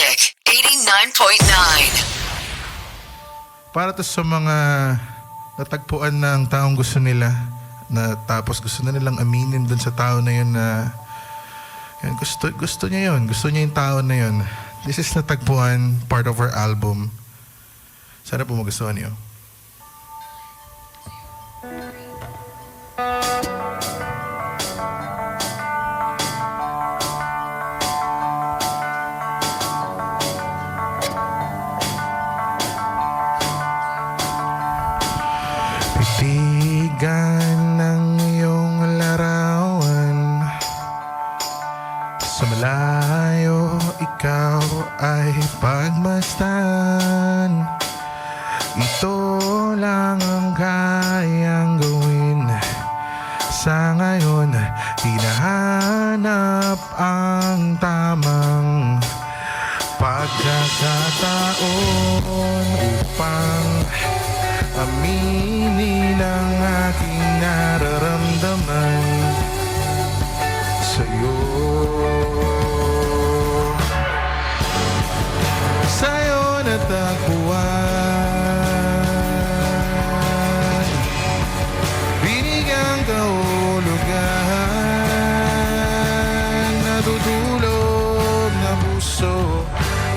Magic 89.9. Para to sa mga natagpuan ng taong gusto nila na tapos gusto na nilang aminin dun sa tao na yun na yun, gusto niya yun. Gusto niya yung tao na yun. This is natagpuan, part of our album. Sana po magustuhan niyo. Pitigan ng iyong larawan, sa malayo ikaw ay pagmasdan. Ito lang ang kayang gawin. Sa ngayon, hinahanap ang tamang pagkakataon upang aminin ang aking nararamdaman sa'yo. Sa'yo natagpuan, binigyang kahulugan, natutulog na puso,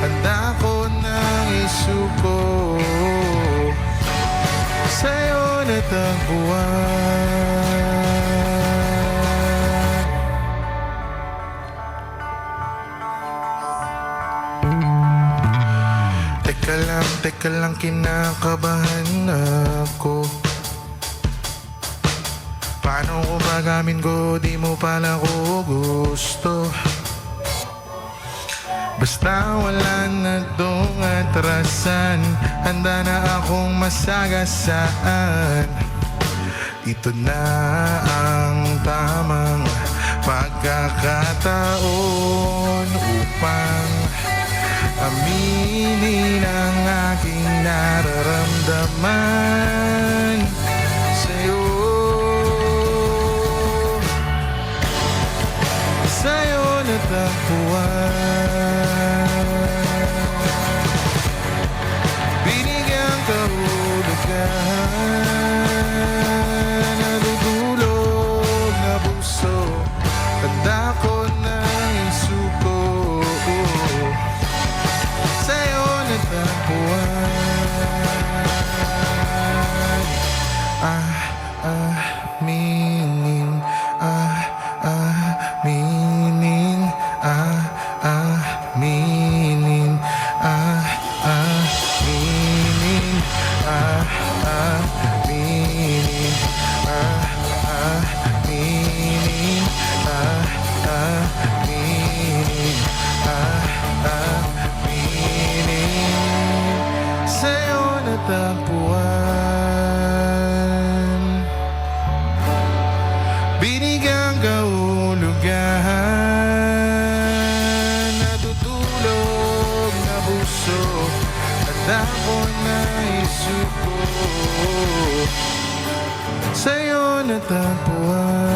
handa ko nang isuko. Sa'yo natagpuan. Teka lang, kinakabahan ako. Paano ko magamin ko, di mo pala ko gusto. Basta wala na dong atrasan, handa na akong masagasaan. Ito na ang tamang pagkakataon upang aminin ang aking nararamdaman sa'yo. Sa'yo natagpuan, binigyang kahulugan, natutulog na puso, handa ko nang isuko. Sa'yo natagpuan, aminin, aminin, aminin, aminin, aminin, aminin, aminin, aminin. Sa'yo natagpuan, binigyang kahulugan, natutulog na puso, handa ko na isuko. Sa'yo natagpuan.